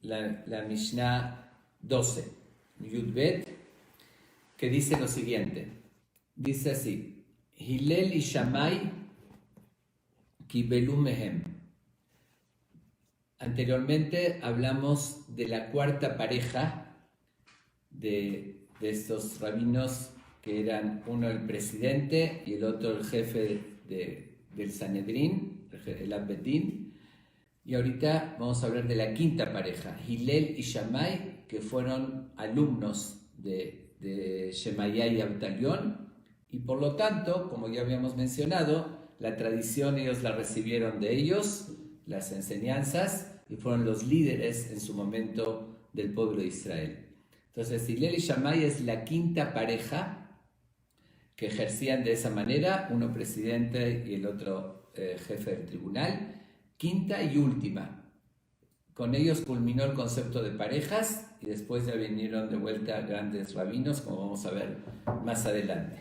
la Mishnah 12, Yud Bet, que dice lo siguiente. Dice así: Hillel y Shammai kibelu mehem. Anteriormente hablamos de la cuarta pareja de estos rabinos, que eran uno el presidente y el otro el jefe del Sanedrín, el Abedín. Y ahorita vamos a hablar de la quinta pareja, Hillel y Shammai, que fueron alumnos de Shemaya y Abtalión, y por lo tanto, como ya habíamos mencionado, la tradición ellos la recibieron de ellos, las enseñanzas, y fueron los líderes en su momento del pueblo de Israel. Entonces, Hillel y Shammai es la quinta pareja que ejercían de esa manera, uno presidente y el otro jefe del tribunal. Quinta y última. Con ellos culminó el concepto de parejas y después ya vinieron de vuelta grandes rabinos, como vamos a ver más adelante.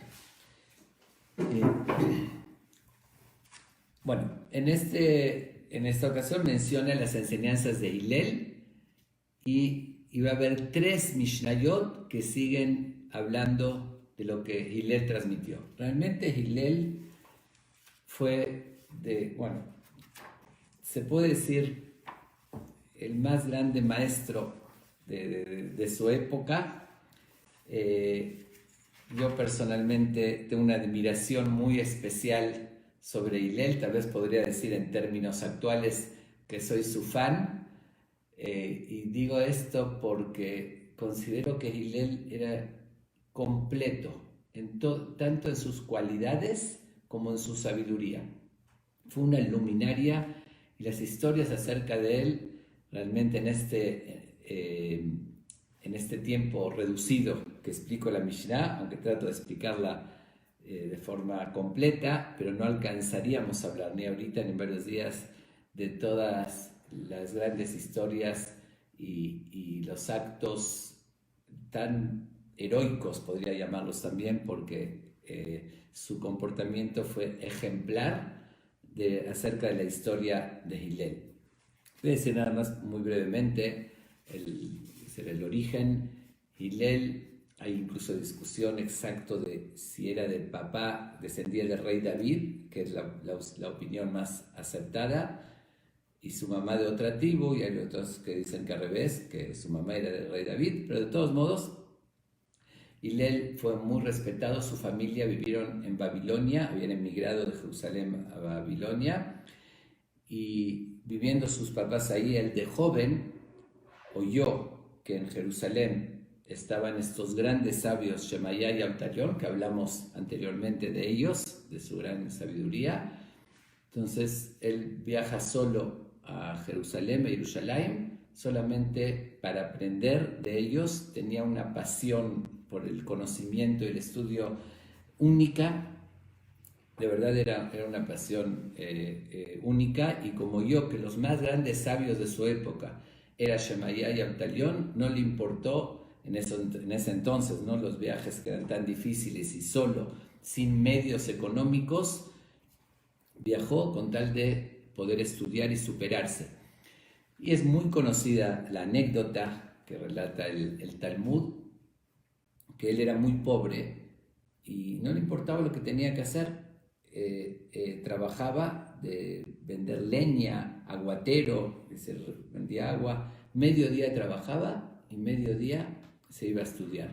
Bueno, en esta ocasión menciona las enseñanzas de Hillel y va a haber 3 Mishnayot que siguen hablando de lo que Hillel transmitió. Realmente Hillel fue se puede decir el más grande maestro de su época. Yo personalmente tengo una admiración muy especial sobre Hillel, tal vez podría decir en términos actuales que soy su fan, y digo esto porque considero que Hillel era completo, tanto en sus cualidades como en su sabiduría. Fue una luminaria, y las historias acerca de él, realmente en este tiempo reducido que explico la Mishnah, aunque trato de explicarla de forma completa, pero no alcanzaríamos a hablar ni ahorita ni en varios días de todas las grandes historias y los actos tan heroicos, podría llamarlos también, porque su comportamiento fue ejemplar acerca de la historia de Hillel. Voy a decir nada más muy brevemente el origen. Hillel, hay incluso discusión exacto de si era de papá, descendía del rey David, que es la opinión más aceptada, y su mamá de otra tribu, y hay otros que dicen que al revés, que su mamá era del rey David, pero de todos modos, Hillel fue muy respetado. Su familia vivieron en Babilonia, habían emigrado de Jerusalén a Babilonia, y viviendo sus papás ahí, él de joven oyó que en Jerusalén estaban estos grandes sabios, Shemaya y Abtalión, que hablamos anteriormente de ellos, de su gran sabiduría. Entonces él viaja solo a Jerusalén, a Jerusalén, solamente para aprender de ellos. Tenía una pasión por el conocimiento y el estudio única. De verdad era una pasión única, y como yo, que los más grandes sabios de su época era Shemaya y Abtalión, no le importó en ese entonces, ¿no?, los viajes que eran tan difíciles, y solo, sin medios económicos, viajó con tal de poder estudiar y superarse. Y es muy conocida la anécdota que relata el Talmud, que él era muy pobre y no le importaba lo que tenía que hacer. Trabajaba de vender leña, aguatero, vendía agua, mediodía trabajaba y mediodía se iba a estudiar.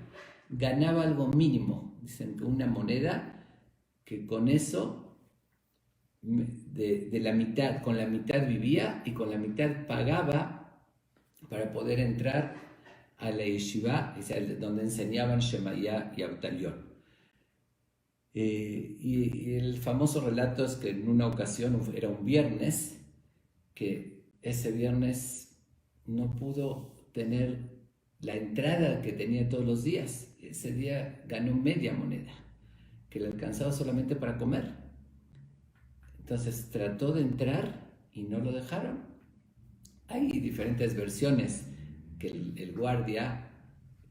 Ganaba algo mínimo, dicen que una moneda, que con eso, de la mitad, con la mitad vivía y con la mitad pagaba para poder entrar a la yeshiva, donde enseñaban Shemaya y Abtalión. Y el famoso relato es que en una ocasión, era un viernes, que ese viernes no pudo tener la entrada que tenía todos los días. Ese día ganó media moneda, que le alcanzaba solamente para comer. Entonces trató de entrar y no lo dejaron. Hay diferentes versiones, que el guardia,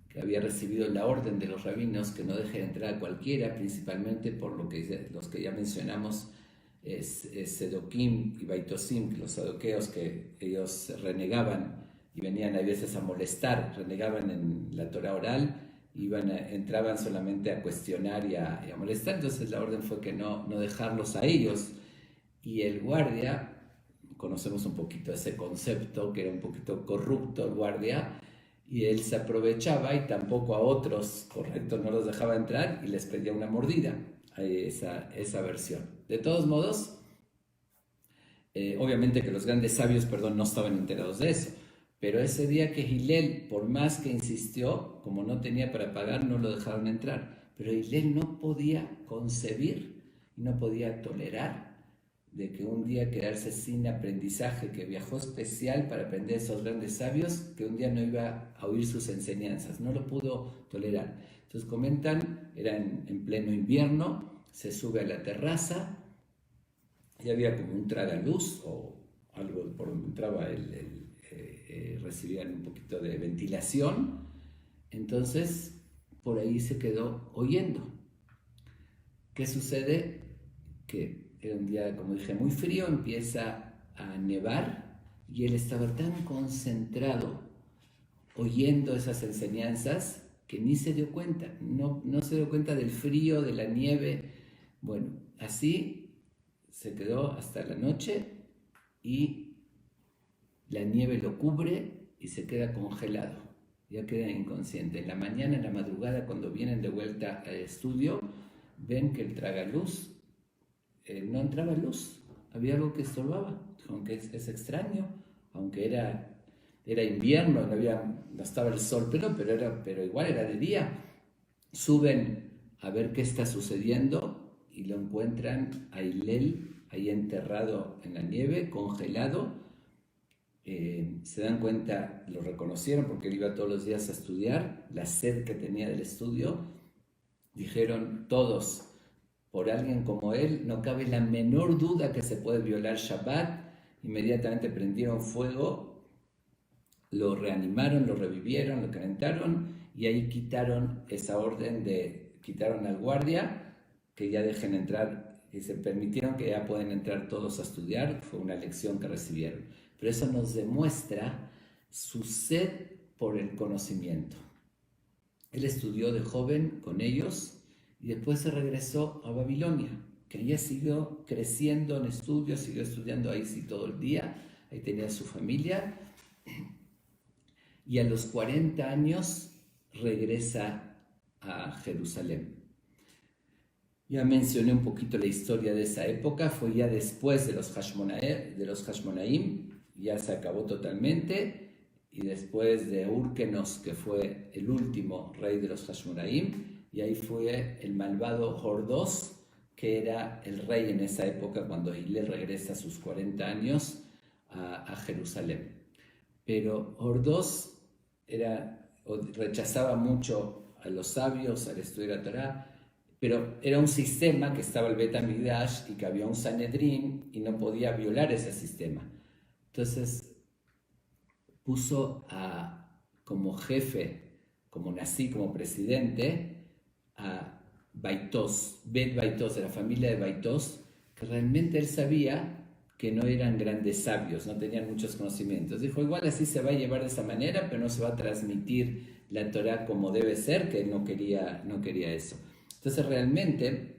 que había recibido la orden de los rabinos que no deje de entrar a cualquiera, principalmente por los que ya mencionamos, es Sedoquim y Baitosim, los saduqueos, que ellos renegaban y venían a veces a molestar, renegaban en la Torah oral, entraban solamente a cuestionar y a molestar. Entonces la orden fue que no dejarlos a ellos. Y el guardia, conocemos un poquito ese concepto, que era un poquito corrupto el guardia, y él se aprovechaba y tampoco a otros, correcto, no los dejaba entrar y les pedía una mordida, esa versión. De todos modos, obviamente que los grandes sabios, no estaban enterados de eso, pero ese día que Hillel, por más que insistió, como no tenía para pagar, no lo dejaron entrar. Pero Hillel no podía concebir y no podía tolerar de que un día quedarse sin aprendizaje, que viajó especial para aprender esos grandes sabios, que un día no iba a oír sus enseñanzas, no lo pudo tolerar. Entonces comentan, era en pleno invierno, se sube a la terraza y había como un tragaluz o algo por donde entraba recibían un poquito de ventilación, entonces por ahí se quedó oyendo. ¿Qué sucede? Que era un día, como dije, muy frío, empieza a nevar y él estaba tan concentrado oyendo esas enseñanzas que ni se dio cuenta, no se dio cuenta del frío, de la nieve. Bueno, así se quedó hasta la noche y la nieve lo cubre y se queda congelado, ya queda inconsciente. En la mañana, en la madrugada, cuando vienen de vuelta al estudio, ven que el tragaluz no entraba luz, había algo que estorbaba, aunque es extraño, aunque era invierno, no estaba el sol, pero igual era de día. Suben a ver qué está sucediendo y lo encuentran a Hillel ahí enterrado en la nieve, congelado. Se dan cuenta, lo reconocieron porque él iba todos los días a estudiar, la sed que tenía del estudio. Dijeron todos, por alguien como él no cabe la menor duda que se puede violar Shabbat. Inmediatamente prendieron fuego, lo reanimaron, lo revivieron, lo calentaron y ahí quitaron esa orden quitaron al guardia, que ya dejen entrar, y se permitieron que ya pueden entrar todos a estudiar. Fue una lección que recibieron. Pero eso nos demuestra su sed por el conocimiento. Él estudió de joven con ellos y después se regresó a Babilonia, que ella siguió creciendo en estudios, siguió estudiando ahí sí todo el día, ahí tenía su familia, y a los 40 años regresa a Jerusalén. Ya mencioné un poquito la historia de esa época, fue ya después de los Hashmonaim, ya se acabó totalmente, y después de Hyrcanos, que fue el último rey de los Hashmonaim, y ahí fue el malvado Jordos, que era el rey en esa época cuando Hillel regresa a sus 40 años a Jerusalén. Pero Jordos rechazaba mucho a los sabios al estudiar la Torá, pero era un sistema que estaba el Bet HaMikdash y que había un Sanedrín y no podía violar ese sistema. Entonces puso como jefe, como Nasi, como presidente, a Baitos, Bet Baitos, de la familia de Baitos, que realmente él sabía que no eran grandes sabios, no tenían muchos conocimientos. Dijo, igual así se va a llevar de esa manera, pero no se va a transmitir la Torá como debe ser, que él no quería eso. Entonces realmente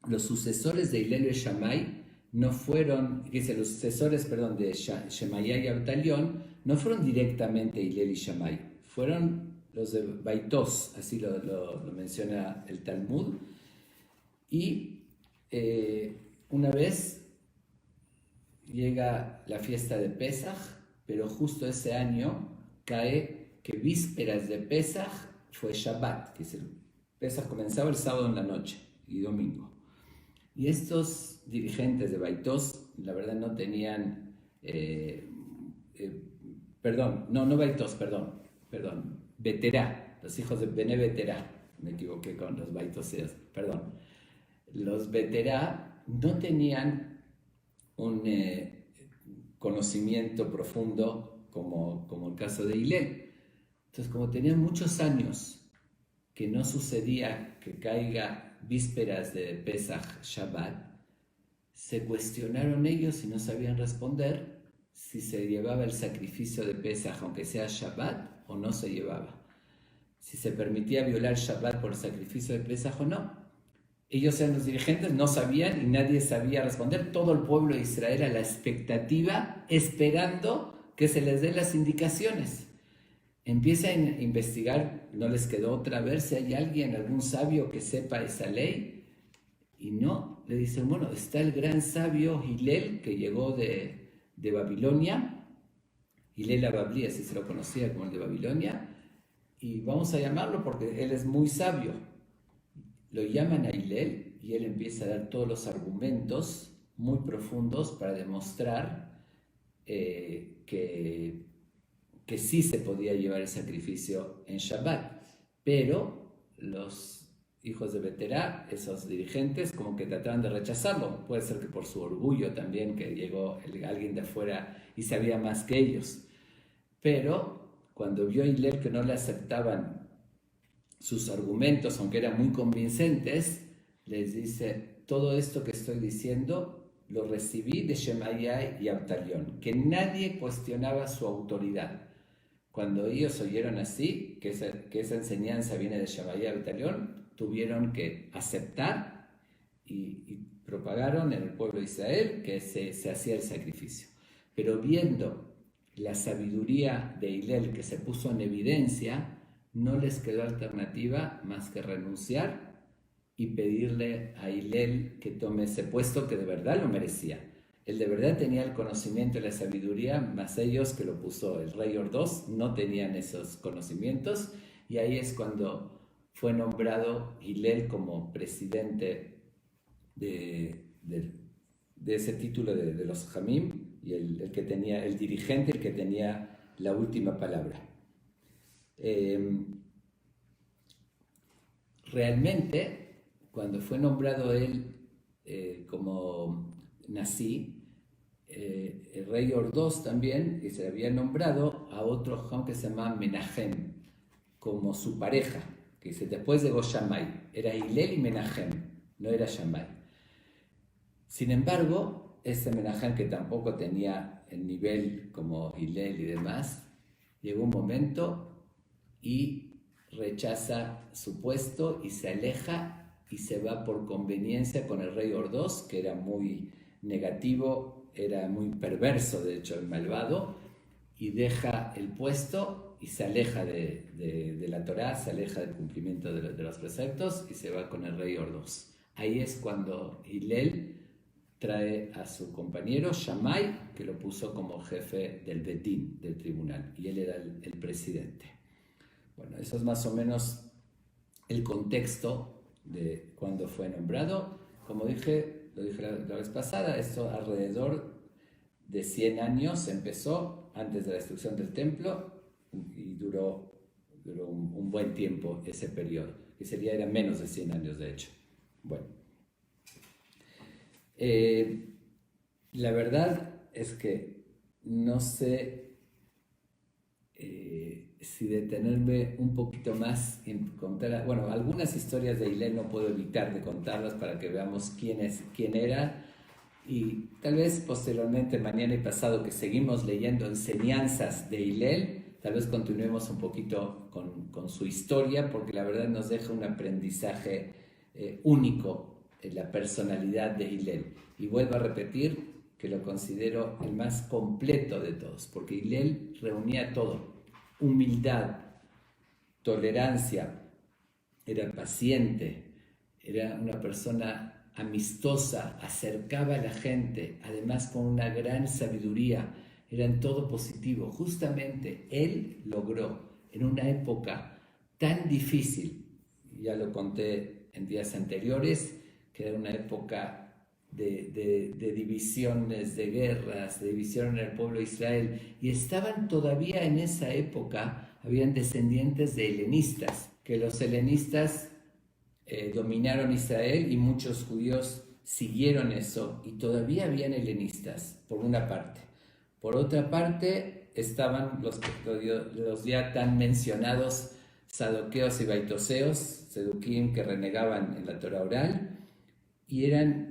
los sucesores de Hillel y Shammai no fueron, los sucesores, de Shemaiah y Abtalión, no fueron directamente Hillel y Shammai, fueron los de Baitos, así lo menciona el Talmud. Y una vez llega la fiesta de Pesaj, pero justo ese año cae que vísperas de Pesaj fue Shabbat, que Pesaj comenzaba el sábado en la noche y domingo. Y estos dirigentes de Baitos, la verdad no tenían, Beterá, los hijos de Bené Beterá, me equivoqué con los Baitoseos, los Beterá no tenían un conocimiento profundo como el caso de Hillel. Entonces, como tenían muchos años que no sucedía que caiga vísperas de Pesaj Shabbat, se cuestionaron ellos y no sabían responder si se llevaba el sacrificio de Pesaj, aunque sea Shabbat, o no se llevaba. Si se permitía violar Shabbat por el sacrificio de Pesaj o no. Ellos eran los dirigentes, no sabían y nadie sabía responder. Todo el pueblo de Israel a la expectativa, esperando que se les den las indicaciones. Empiezan a investigar, no les quedó otra, ver si hay alguien, algún sabio que sepa esa ley. Y no, le dicen, bueno, está el gran sabio Hillel, que llegó de Babilonia. Hillel Ababli, así se lo conocía como el de Babilonia. Y vamos a llamarlo porque él es muy sabio. Lo llaman a Hillel y él empieza a dar todos los argumentos muy profundos para demostrar que sí se podía llevar el sacrificio en Shabbat, pero los hijos de Beterá, esos dirigentes, como que trataron de rechazarlo. Puede ser que por su orgullo también, que llegó alguien de afuera y sabía más que ellos. Pero cuando vio a Hillel que no le aceptaban sus argumentos, aunque eran muy convincentes, les dice, todo esto que estoy diciendo lo recibí de Shemaiah y Abtalión, que nadie cuestionaba su autoridad. Cuando ellos oyeron así, que esa enseñanza viene de Shemaiah y Abtalión, tuvieron que aceptar y propagaron en el pueblo de Israel que se hacía el sacrificio. Pero viendo la sabiduría de Hillel que se puso en evidencia, no les quedó alternativa más que renunciar y pedirle a Hillel que tome ese puesto que de verdad lo merecía. Él de verdad tenía el conocimiento y la sabiduría, más ellos que lo puso el rey Ordós no tenían esos conocimientos, y ahí es cuando fue nombrado Hillel como presidente de ese título de los Jamim, y el que tenía, el dirigente, el que tenía la última palabra. Realmente, cuando fue nombrado él como Nasi, el rey Ordós también, y se había nombrado a otro Jajam que se llamaba Menahem, como su pareja, que dice, después de Shammai, era Hillel y Menahem, no era Shammai. Sin embargo, ese Menahem, que tampoco tenía el nivel como Hillel y demás, llegó un momento y rechaza su puesto y se aleja y se va por conveniencia con el rey Ordós, que era muy negativo, era muy perverso, de hecho, el malvado, y deja el puesto y se aleja de la Torá, se aleja del cumplimiento de los preceptos y se va con el rey Ordós. Ahí es cuando Hillel trae a su compañero Shammai, que lo puso como jefe del Betín, del tribunal, y él era el presidente. Bueno, eso es más o menos el contexto de cuando fue nombrado. Como dije, lo dije la vez pasada, esto alrededor de 100 años empezó, antes de la destrucción del templo, y duró un buen tiempo ese periodo, que era menos de 100 años de hecho. Bueno, la verdad es que no sé si detenerme un poquito más en contar, bueno, algunas historias de Hillel no puedo evitar de contarlas para que veamos quién era, y tal vez posteriormente, mañana y pasado, que seguimos leyendo enseñanzas de Hillel, tal vez continuemos un poquito con su historia, porque la verdad nos deja un aprendizaje único en la personalidad de Hillel. Y vuelvo a repetir que lo considero el más completo de todos, porque Hillel reunía todo: humildad, tolerancia, era paciente, era una persona amistosa, acercaba a la gente, además con una gran sabiduría, era en todo positivo. Justamente él logró, en una época tan difícil, ya lo conté en días anteriores, que era una época de divisiones, de guerras, de división en el pueblo de Israel, y estaban todavía en esa época, habían descendientes de helenistas, que los helenistas dominaron Israel y muchos judíos siguieron eso, y todavía habían helenistas, por una parte. Por otra parte, estaban los ya tan mencionados saduqueos y baitoseos, seduquim, que renegaban en la Torah oral, y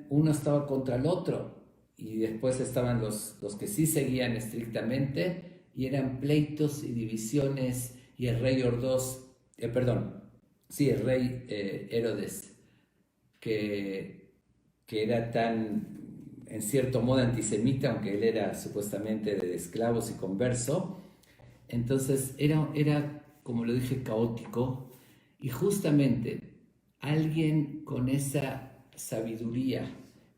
uno estaba contra el otro, y después estaban los que sí seguían estrictamente, y eran pleitos y divisiones, y el rey Ordós, el rey Herodes, que, que era tan, en cierto modo, antisemita, aunque él era supuestamente de esclavos y converso. Entonces era, como lo dije, caótico, y justamente alguien con esa sabiduría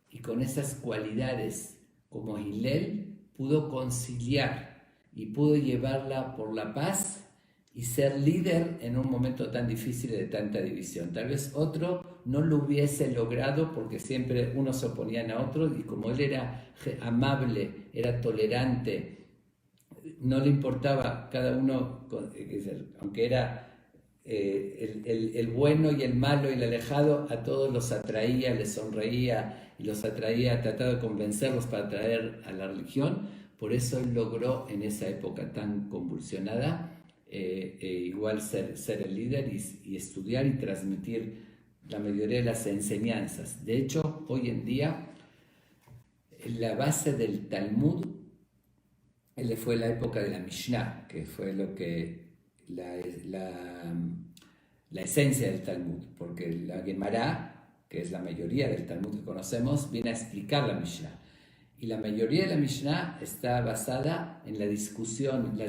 y con esas cualidades como Hillel pudo conciliar y pudo llevarla por la paz y ser líder en un momento tan difícil de tanta división. Tal vez otro no lo hubiese logrado porque siempre unos se oponían a otros, y como él era amable, era tolerante, no le importaba cada uno, aunque era el bueno y el malo y el alejado, a todos los atraía, les sonreía y los atraía, trataba de convencerlos para traer a la religión. Por eso él logró en esa época tan convulsionada igual ser el líder y estudiar y transmitir la mayoría de las enseñanzas. De hecho, hoy en día la base del Talmud fue la época de la Mishnah, que fue lo que la esencia del Talmud, porque la Gemara, que es la mayoría del Talmud que conocemos, viene a explicar la Mishnah. Y la mayoría de la Mishnah está basada en las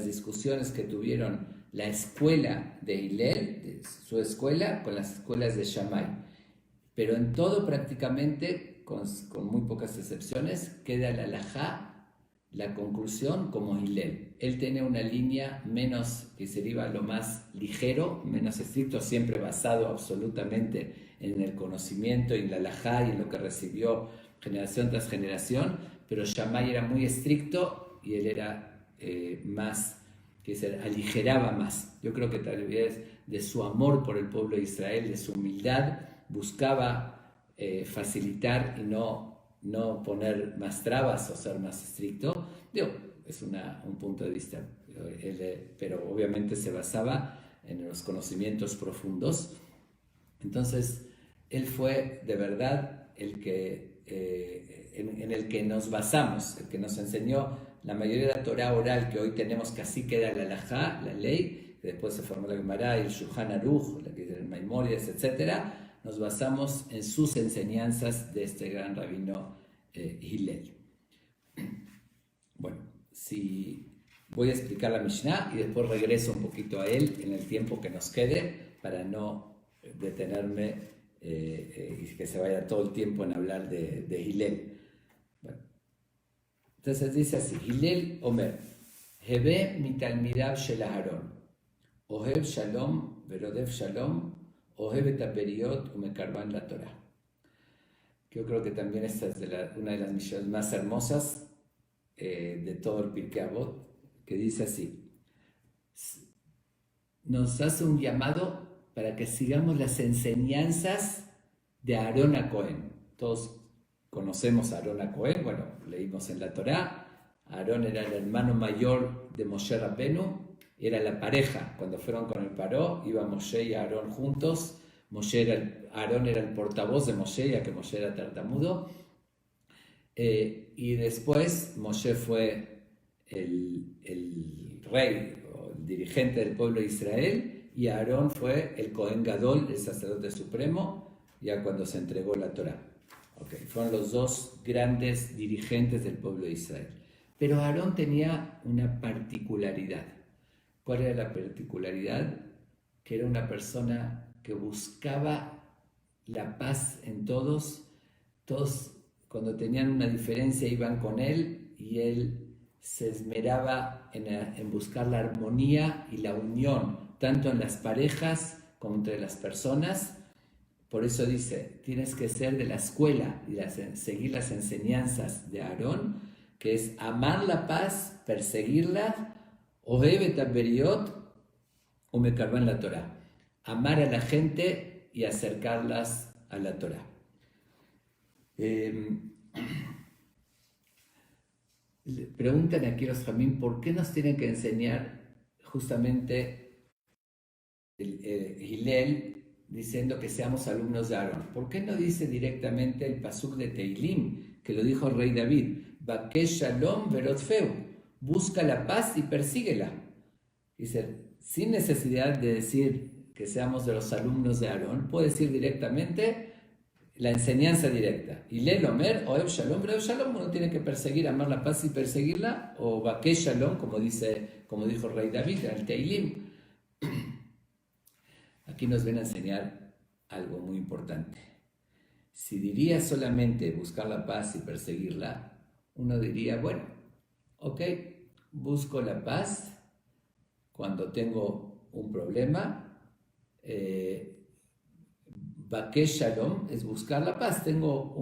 discusiones que tuvieron la escuela de Hillel, su escuela, con las escuelas de Shammai. Pero en todo prácticamente, con muy pocas excepciones, queda la halajá, la conclusión, como Hillel. Él tiene una línea menos, que se iba a lo más ligero, menos estricto, siempre basado absolutamente en el conocimiento y en la halajá y en lo que recibió generación tras generación, pero Shammai era muy estricto y él era más, aligeraba más. Yo creo que tal vez de su amor por el pueblo de Israel, de su humildad, buscaba facilitar y no poner más trabas o ser más estricto. Es un punto de vista, pero obviamente se basaba en los conocimientos profundos. Entonces, él fue de verdad el que, en el que nos basamos, el que nos enseñó la mayoría de la Torah oral que hoy tenemos, que así queda la halajá, la ley, que después se formó la Gemara y el Shulchan Aruch, el Maimónides, etc. Nos basamos en sus enseñanzas de este gran rabino Hillel. Bueno, voy a explicar la Mishnah y después regreso un poquito a él en el tiempo que nos quede para no detenerme y que se vaya todo el tiempo en hablar de Hillel. Bueno, entonces dice así: Hillel Omer, Hebe mitalmidav shel Aharon, Ohev Shalom verodev Shalom, Ohev et haperiot umekarban la Torah. Yo creo que también esta es una de las misiones más hermosas de todo el Pirkei Avot, que dice así: nos hace un llamado para que sigamos las enseñanzas de Aarón a Cohen. Todos conocemos a Aarón a Cohen, bueno, leímos en la Torá. Aarón era el hermano mayor de Moshe Rabbenu, era la pareja. Cuando fueron con el Paró, iban Moshe y Aarón juntos. Aarón era el portavoz de Moshe, ya que Moshe era tartamudo. Y después Moshe fue el rey o el dirigente del pueblo de Israel, y Aarón fue el Cohen Gadol, el sacerdote supremo, ya cuando se entregó la Torá. Fueron los dos grandes dirigentes del pueblo de Israel. Pero Aarón tenía una particularidad. ¿Cuál era la particularidad? Que era una persona que buscaba la paz en todos. Todos, cuando tenían una diferencia, iban con él, y él se esmeraba en buscar la armonía y la unión, tanto en las parejas como entre las personas. Por eso dice, tienes que ser de la escuela y seguir las enseñanzas de Aarón, que es amar la paz, perseguirla, Ohev et haperiot umekarban la Torah, amar a la gente y acercarlas a la Torah. Preguntan aquí los Jamín, ¿por qué nos tienen que enseñar justamente Hillel diciendo que seamos alumnos de Aarón. ¿Por qué no dice directamente el pasuk de Teilim, que lo dijo el rey David? Bakesh shalom verotfeu, busca la paz y persíguela. Dice, sin necesidad de decir que seamos de los alumnos de Aarón, puede decir directamente la enseñanza directa. Y Lel Omer, Oev Shalom, Oev Shalom, uno tiene que perseguir, amar la paz y perseguirla, o Bakesh Shalom, como dijo el rey David en el Teilim. Aquí nos viene a enseñar algo muy importante. Si diría solamente buscar la paz y perseguirla, uno diría, bueno, ok, busco la paz cuando tengo un problema. Bakesh Shalom es buscar la paz. Tengo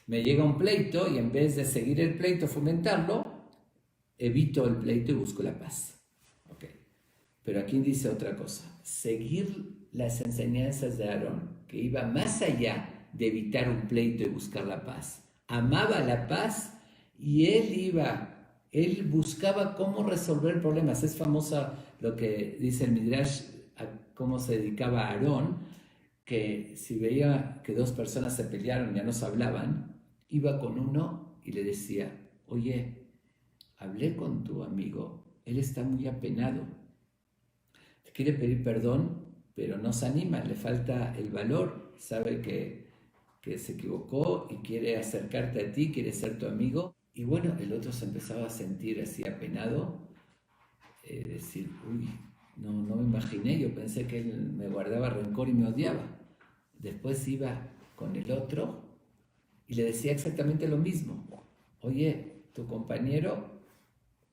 me llega un pleito y en vez de seguir el pleito, fomentarlo, evito el pleito y busco la paz. Okay. Pero aquí dice otra cosa. Seguir las enseñanzas de Aarón, que iba más allá de evitar un pleito y buscar la paz. Amaba la paz y él buscaba cómo resolver problemas. Es famosa lo que dice el Midrash, a cómo se dedicaba a Aarón, que si veía que dos personas se pelearon y ya no se hablaban, iba con uno y le decía, oye, hablé con tu amigo, él está muy apenado, te quiere pedir perdón, pero no se anima, le falta el valor, sabe que se equivocó y quiere acercarte a ti, quiere ser tu amigo. Y bueno, el otro se empezaba a sentir así apenado, decir, uy, no me imaginé, yo pensé que él me guardaba rencor y me odiaba. Después iba con el otro y le decía exactamente lo mismo. Oye, tu compañero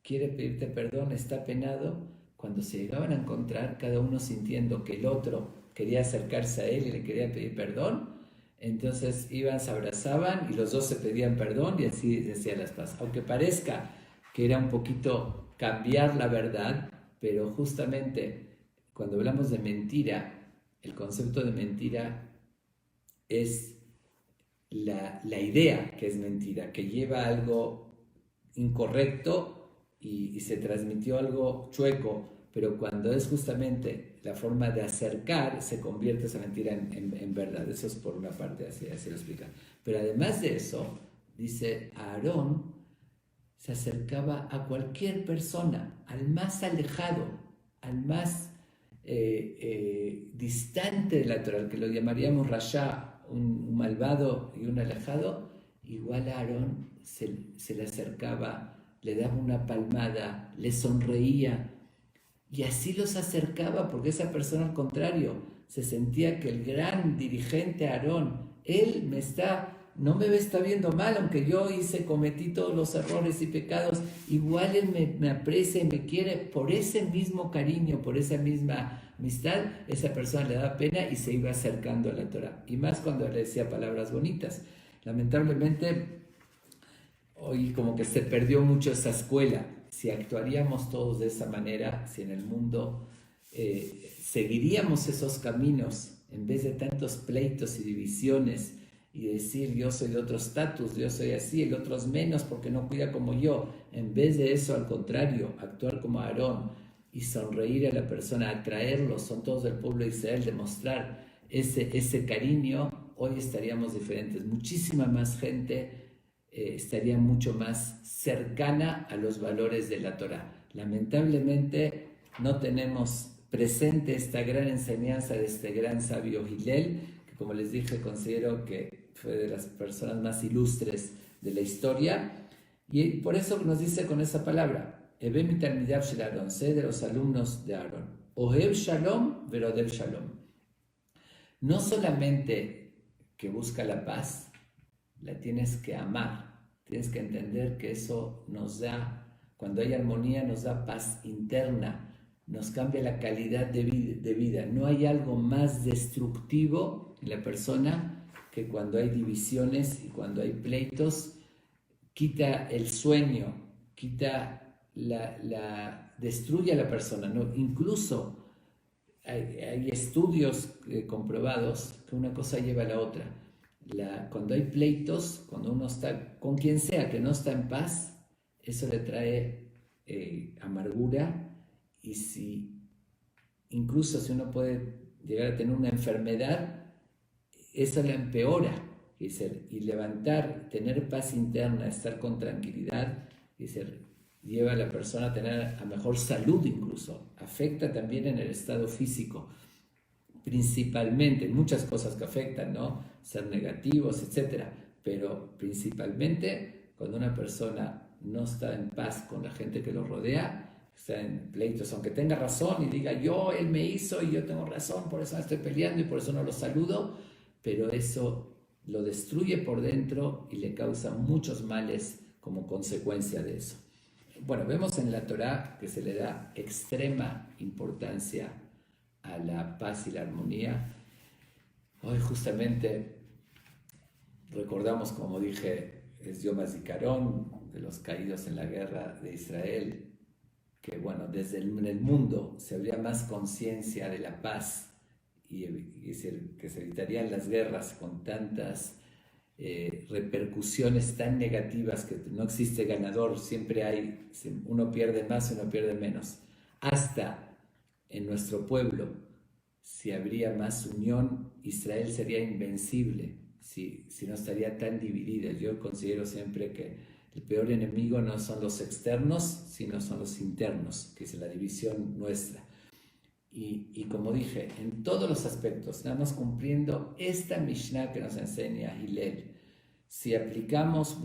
quiere pedirte perdón, está apenado. Cuando se llegaban a encontrar, cada uno sintiendo que el otro quería acercarse a él y le quería pedir perdón, entonces iban, se abrazaban y los dos se pedían perdón y así decían las paces. Aunque parezca que era un poquito cambiar la verdad, pero justamente cuando hablamos de mentira, el concepto de mentira es la idea que es mentira, que lleva algo incorrecto y se transmitió algo chueco, pero cuando es justamente la forma de acercar, se convierte esa mentira en verdad. Eso es por una parte, así lo explica. Pero además de eso, dice, Aarón se acercaba a cualquier persona, al más alejado, al más distante de la Torah, al que lo llamaríamos Rasha, un malvado y un alejado, igual a Aarón se le acercaba, le daba una palmada, le sonreía, y así los acercaba, porque esa persona al contrario se sentía que el gran dirigente Aarón, él no me está viendo mal, aunque yo cometí todos los errores y pecados, igual él me aprecia y me quiere. Por ese mismo cariño, por esa misma amistad, esa persona le da pena y se iba acercando a la Torah, y más cuando le decía palabras bonitas. Lamentablemente hoy como que se perdió mucho esa escuela. Si actuaríamos todos de esa manera, si en el mundo seguiríamos esos caminos, en vez de tantos pleitos y divisiones, y decir yo soy de otro estatus, yo soy así, el otro es menos porque no cuida como yo, en vez de eso, al contrario, actuar como Aarón y sonreír a la persona, atraerlos, son todos del pueblo de Israel, demostrar ese cariño, hoy estaríamos diferentes. Muchísima más gente estaría mucho más cercana a los valores de la Torah. Lamentablemente no tenemos presente esta gran enseñanza de este gran sabio Hillel, que como les dije considero que fue de las personas más ilustres de la historia, y por eso nos dice con esa palabra, Ebe mi talmidav shel Aarón, sé de los alumnos de Aarón, Ohev Shalom verodev Shalom. No solamente que busca la paz, la tienes que amar, tienes que entender que eso nos da, cuando hay armonía nos da paz interna, nos cambia la calidad de vida. No hay algo más destructivo en la persona que cuando hay divisiones y cuando hay pleitos, quita el sueño, destruye a la persona, ¿no? Incluso hay estudios comprobados que una cosa lleva a la otra. Cuando hay pleitos, cuando uno está con quien sea que no está en paz, eso le trae amargura, y si incluso si uno puede llegar a tener una enfermedad, eso la empeora. Y levantar, tener paz interna, estar con tranquilidad, lleva a la persona a tener a mejor salud incluso. Afecta también en el estado físico, principalmente, muchas cosas que afectan, ¿no? Ser negativos, etc. Pero principalmente cuando una persona no está en paz con la gente que lo rodea, está en pleitos, aunque tenga razón y diga él me hizo y yo tengo razón, por eso estoy peleando y por eso no lo saludo, pero eso lo destruye por dentro y le causa muchos males como consecuencia de eso. Bueno, vemos en la Torá que se le da extrema importancia a la paz y la armonía. Hoy justamente recordamos, como dije, es Yom HaZikaron, de los caídos en la guerra de Israel, que bueno, desde en el mundo se habría más conciencia de la paz y que se evitarían las guerras con tantas repercusiones tan negativas, que no existe ganador, siempre hay, uno pierde más, uno pierde menos. Hasta en nuestro pueblo, si habría más unión, Israel sería invencible, si no estaría tan dividida. Yo considero siempre que el peor enemigo no son los externos, sino son los internos, que es la división nuestra. Y como dije, en todos los aspectos, nada más cumpliendo esta Mishnah que nos enseña Hillel, si aplicamos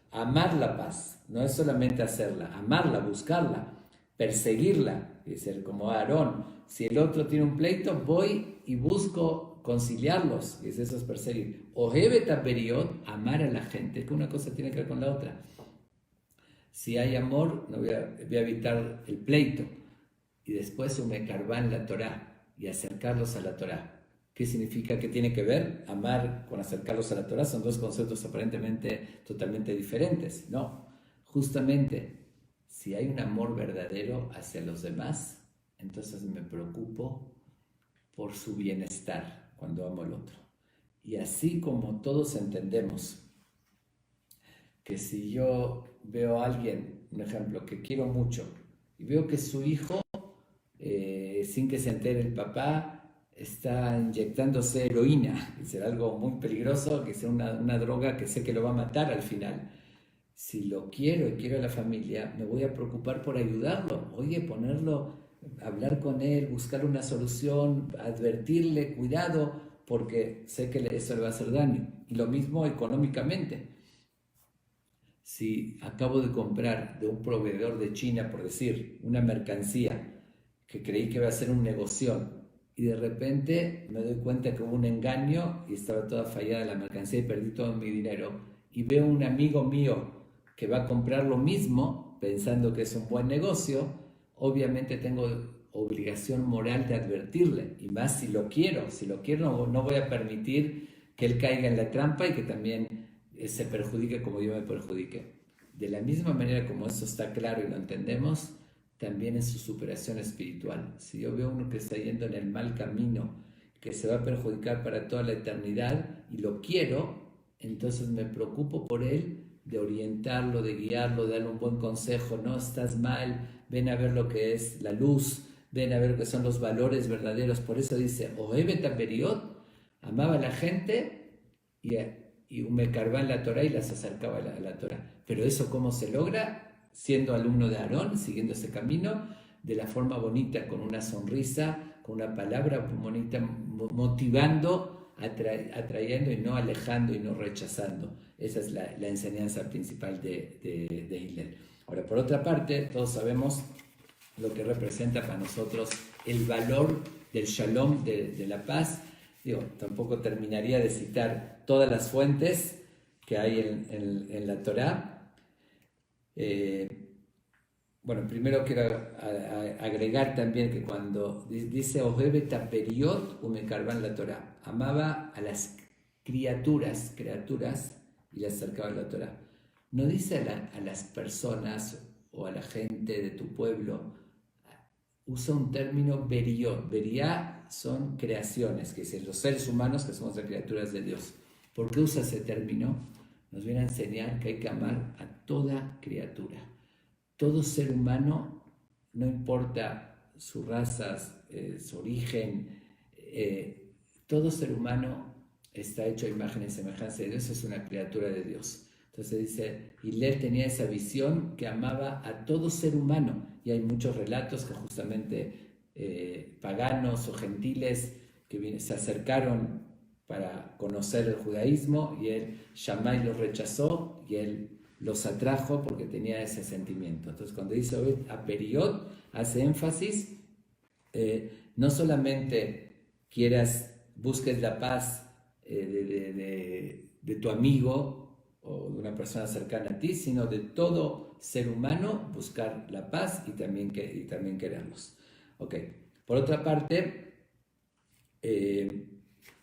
amar la paz, no es solamente hacerla, amarla, buscarla, perseguirla, es decir, como Aarón, si el otro tiene un pleito, voy y busco conciliarlos, y eso es perseguir. Ohevet haperiot, amar a la gente, que una cosa tiene que ver con la otra. Si hay amor, no voy a evitar el pleito. Y después umekarban la Torá y acercarlos a la Torá. ¿Qué significa? ¿Qué tiene que ver? Amar con acercarlos a la Torá son dos conceptos aparentemente totalmente diferentes. No, justamente si hay un amor verdadero hacia los demás, entonces me preocupo por su bienestar cuando amo al otro. Y así como todos entendemos que si yo veo a alguien, un ejemplo, que quiero mucho, y veo que su hijo, sin que se entere el papá, está inyectándose heroína, que será algo muy peligroso, que sea una droga que sé que lo va a matar al final. Si lo quiero y quiero a la familia, me voy a preocupar por ayudarlo. Oye, hablar con él, buscar una solución, advertirle, cuidado, porque sé que eso le va a hacer daño. Y lo mismo económicamente. Si acabo de comprar de un proveedor de China, por decir, una mercancía que creí que iba a ser un negocio, y de repente me doy cuenta que hubo un engaño y estaba toda fallada la mercancía y perdí todo mi dinero, y veo un amigo mío que va a comprar lo mismo pensando que es un buen negocio, obviamente tengo obligación moral de advertirle, y más si lo quiero no voy a permitir que él caiga en la trampa y que también se perjudique como yo me perjudique. De la misma manera como eso está claro y lo entendemos, también en su superación espiritual. Si yo veo uno que está yendo en el mal camino, que se va a perjudicar para toda la eternidad y lo quiero, entonces me preocupo por él, de orientarlo, de guiarlo, de darle un buen consejo. No estás mal, ven a ver lo que es la luz, ven a ver lo que son los valores verdaderos. Por eso dice, Ohevet haperiot, amaba a la gente y umekarban la Torah y las acercaba a la Torah. Pero eso, ¿cómo se logra? Siendo alumno de Aarón, siguiendo ese camino, de la forma bonita, con una sonrisa, con una palabra bonita, motivando, atrayendo y no alejando y no rechazando. Esa es la enseñanza principal de Hillel. Ahora, por otra parte, todos sabemos lo que representa para nosotros el valor del shalom, de la paz. Tampoco terminaría de citar todas las fuentes que hay en la Torá. Bueno, primero quiero agregar también que cuando dice Ohevet haperiot umekarban la Torah, amaba a las criaturas y las acercaba a la Torah. No dice a las personas o a la gente de tu pueblo, usa un término beriot. Beriá son creaciones, que es los seres humanos que somos las criaturas de Dios. ¿Por qué usa ese término? Nos viene a enseñar que hay que amar a toda criatura. Todo ser humano, no importa su raza, su origen. Todo ser humano está hecho a imagen y semejanza de Dios, es una criatura de Dios. Entonces dice, Hillel tenía esa visión que amaba a todo ser humano, y hay muchos relatos que justamente paganos o gentiles que se acercaron para conocer el judaísmo, y él, Shammai, los rechazó y él los atrajo porque tenía ese sentimiento. Entonces cuando dice a Periot, hace énfasis, no solamente busques la paz de tu amigo o de una persona cercana a ti, sino de todo ser humano, buscar la paz y también quererlos. Okay. Por otra parte,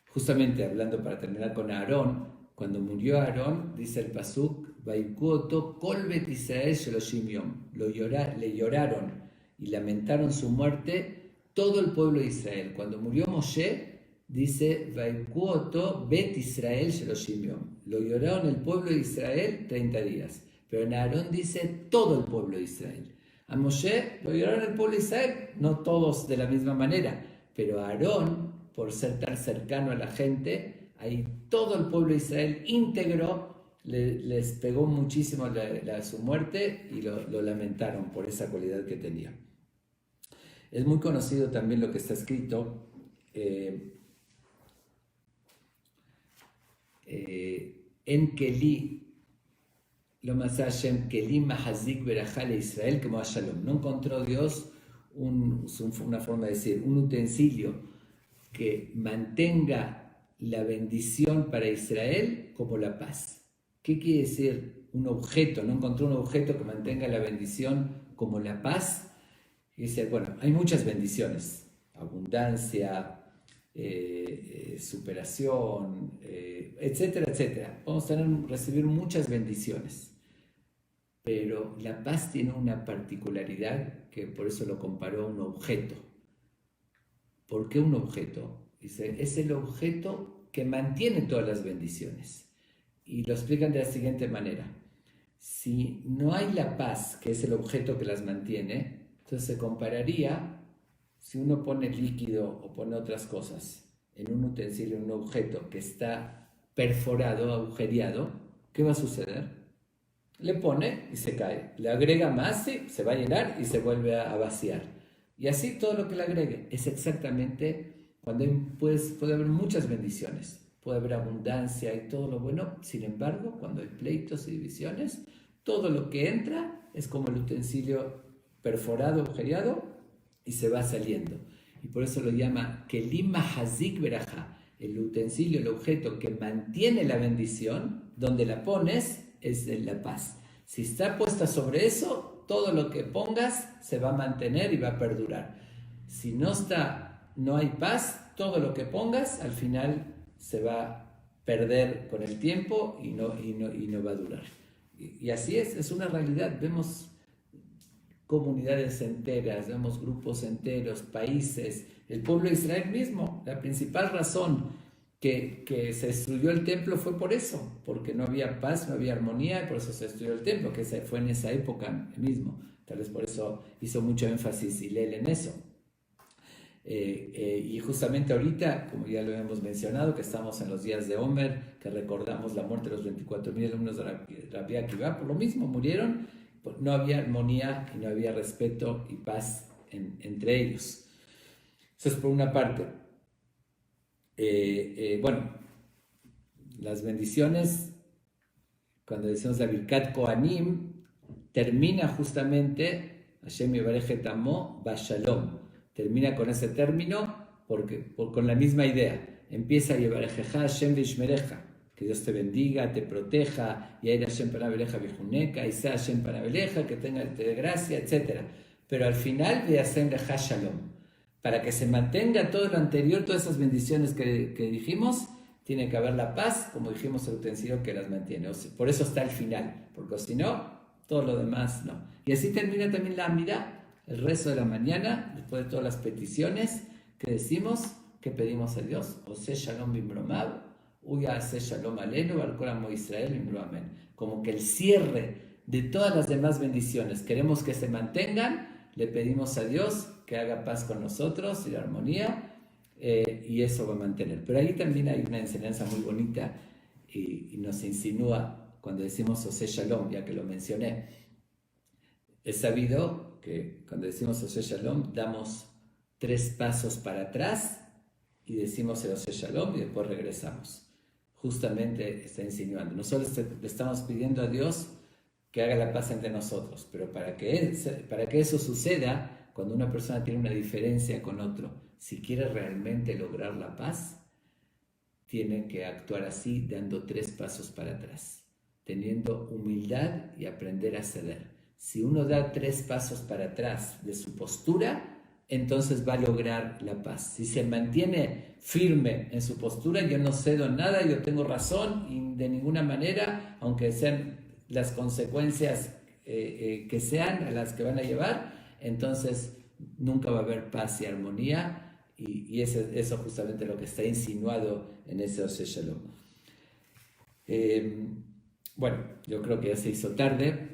justamente hablando para terminar con Aarón, cuando murió Aarón, dice el pasuk, Vaikuoto kol bet Israel sheloshim yom, le lloraron y lamentaron su muerte todo el pueblo de Israel. Cuando murió Moshe, dice Vaikuoto bet Israel sheloshim yom, lo lloraron el pueblo de Israel 30 días, pero en Aarón dice todo el pueblo de Israel. A Moshe lo lloraron el pueblo de Israel, no todos de la misma manera, pero a Aarón, por ser tan cercano a la gente, ahí todo el pueblo de Israel íntegro les pegó muchísimo su muerte y lo lamentaron por esa cualidad que tenía. Es muy conocido también lo que está escrito en Kelí, lo más Hashem, Kelí Mahazik Berajale Israel como a Shalom. No encontró Dios una forma de decir, un utensilio que mantenga la bendición para Israel como la paz. ¿Qué quiere decir un objeto? No encontró un objeto que mantenga la bendición como la paz. Y dice, bueno, hay muchas bendiciones, abundancia, superación, etcétera, etcétera. Vamos a recibir muchas bendiciones. Pero la paz tiene una particularidad que por eso lo comparó a un objeto. ¿Por qué un objeto? Dice, es el objeto que mantiene todas las bendiciones. Y lo explican de la siguiente manera. Si no hay la paz, que es el objeto que las mantiene, entonces se compararía, si uno pone líquido o pone otras cosas en un utensilio, en un objeto que está perforado, agujereado, ¿qué va a suceder? Le pone y se cae. Le agrega más y se va a llenar y se vuelve a vaciar. Y así todo lo que le agregue. Es exactamente cuando puede haber muchas bendiciones. Puede haber abundancia y todo lo bueno. Sin embargo, cuando hay pleitos y divisiones, todo lo que entra es como el utensilio perforado, agujereado, y se va saliendo. Y por eso lo llama Kelim Mahazik Berajá. El utensilio, el objeto que mantiene la bendición, donde la pones, es de la paz. Si está puesta sobre eso, todo lo que pongas se va a mantener y va a perdurar. Si no hay paz, todo lo que pongas al final se va a perder con el tiempo y no va a durar. Y así es una realidad. Vemos comunidades enteras, vemos grupos enteros, países, el pueblo de Israel mismo. La principal razón que se destruyó el templo fue por eso, porque no había paz, no había armonía, y por eso se destruyó el templo, que fue en esa época mismo. Tal vez por eso hizo mucho énfasis Hillel en eso. Y justamente ahorita, como ya lo hemos mencionado, que estamos en los días de Omer, que recordamos la muerte de los 24,000 alumnos de Rabbi Akiva, por lo mismo murieron, no había armonía y no había respeto y paz entre ellos. Eso es por una parte. Bueno, las bendiciones, cuando decimos la Birkat Kohanim, termina justamente Hashem Yivarej Amo Bashalom. Termina con ese término con la misma idea. Empieza Yivarejeja Hashem Vishmereja, que Dios te bendiga, te proteja, y Yair Hashem Panabeleja Vijuneca, Isa Hashem Panabeleja, que te dé gracia, etc. Pero al final de Hashem Leja Shalom. Para que se mantenga todo lo anterior, todas esas bendiciones que dijimos, tiene que haber la paz, como dijimos, el utensilio que las mantiene. Por eso está el final, porque si no, todo lo demás no. Y así termina también la Amida, el rezo de la mañana, después de todas las peticiones que decimos, que pedimos a Dios. Ose Shalom Bimromav, Uya Ase Shalom Alenu, Balkoramo Israel Bimro Amén. Como que el cierre de todas las demás bendiciones queremos que se mantengan. le pedimos a Dios que haga paz con nosotros y la armonía, y eso va a mantener. Pero ahí también hay una enseñanza muy bonita y nos insinúa cuando decimos Oseh Shalom, ya que lo mencioné. Es sabido que cuando decimos Oseh Shalom damos 3 pasos para atrás y decimos el Oseh Shalom y después regresamos. Justamente está insinuando. Nosotros le estamos pidiendo a Dios que haga la paz entre nosotros, pero para que eso suceda, cuando una persona tiene una diferencia con otro, si quiere realmente lograr la paz, tiene que actuar así, dando 3 pasos para atrás, teniendo humildad y aprender a ceder. Si uno da 3 pasos para atrás de su postura, entonces va a lograr la paz. Si se mantiene firme en su postura, yo no cedo nada, yo tengo razón y de ninguna manera, aunque sean las consecuencias que sean a las que van a llevar, entonces nunca va a haber paz y armonía, y eso justamente lo que está insinuado en ese Oseh Shalom. Bueno, yo creo que ya se hizo tarde.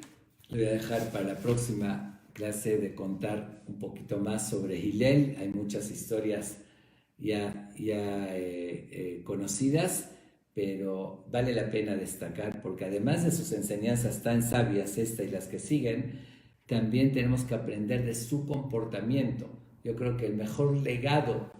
Le voy a dejar para la próxima clase de contar un poquito más sobre Hillel. Hay muchas historias ya conocidas, pero vale la pena destacar porque además de sus enseñanzas tan sabias, esta y las que siguen, también tenemos que aprender de su comportamiento. Yo creo que el mejor legado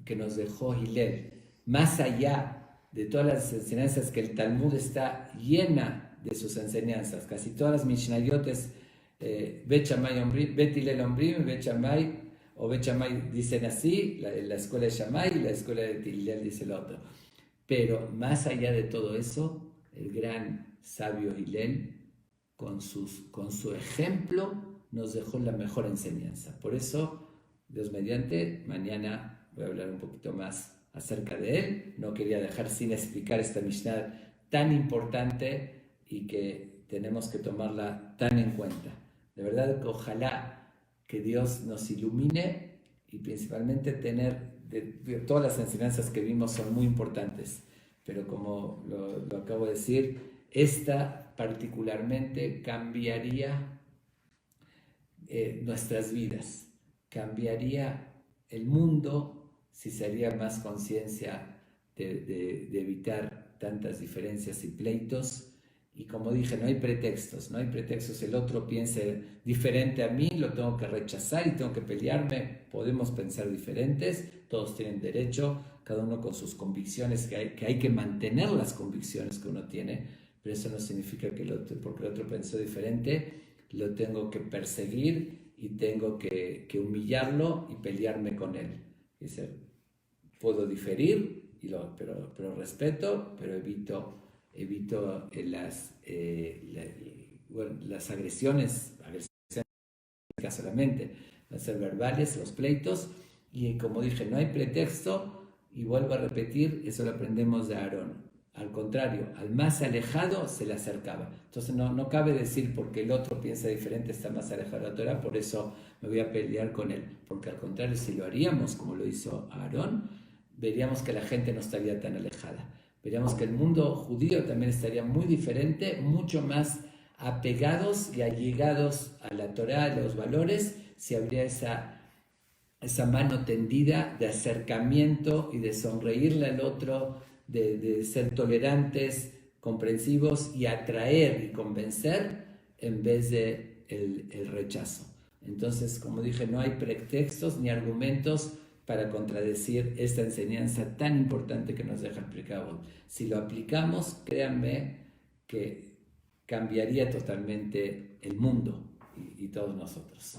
que nos dejó Hillel, más allá de todas las enseñanzas que el Talmud está llena de sus enseñanzas, casi todas las Mishnayot es Bet Hillel Ombrim, Bet Shammai, o Bet Shammai dicen así, la escuela de Shammai y la escuela de Hillel dice el otro. Pero más allá de todo eso, el gran sabio Hillel, con su ejemplo, nos dejó la mejor enseñanza. Por eso, Dios mediante, mañana voy a hablar un poquito más acerca de él. No quería dejar sin explicar esta Mishnah tan importante y que tenemos que tomarla tan en cuenta. De verdad que ojalá que Dios nos ilumine y principalmente de todas las enseñanzas que vimos son muy importantes, pero como lo acabo de decir, esta particularmente cambiaría nuestras vidas, cambiaría el mundo si se haría más conciencia de evitar tantas diferencias y pleitos. Y como dije, no hay pretextos. El otro piense diferente a mí, lo tengo que rechazar y tengo que pelearme. Podemos pensar diferentes, todos tienen derecho, cada uno con sus convicciones, que hay que mantener las convicciones que uno tiene, pero eso no significa que porque el otro pensó diferente, lo tengo que perseguir y tengo que humillarlo y pelearme con él. Puedo diferir, pero respeto, pero evito las agresiones solamente, van a ser verbales, los pleitos, y como dije, no hay pretexto, y vuelvo a repetir, eso lo aprendemos de Aarón. Al contrario, al más alejado se le acercaba. Entonces no cabe decir porque el otro piensa diferente, está más alejado de la Torah, por eso me voy a pelear con él. Porque al contrario, si lo haríamos como lo hizo Aarón, veríamos que la gente no estaría tan alejada. Veríamos que el mundo judío también estaría muy diferente, mucho más apegados y allegados a la Torah, a los valores, si habría esa mano tendida de acercamiento y de sonreírle al otro, de ser tolerantes, comprensivos y atraer y convencer en vez de el rechazo. Entonces, como dije, no hay pretextos ni argumentos para contradecir esta enseñanza tan importante que nos deja el Pirkei. Si lo aplicamos, créanme que cambiaría totalmente el mundo y todos nosotros.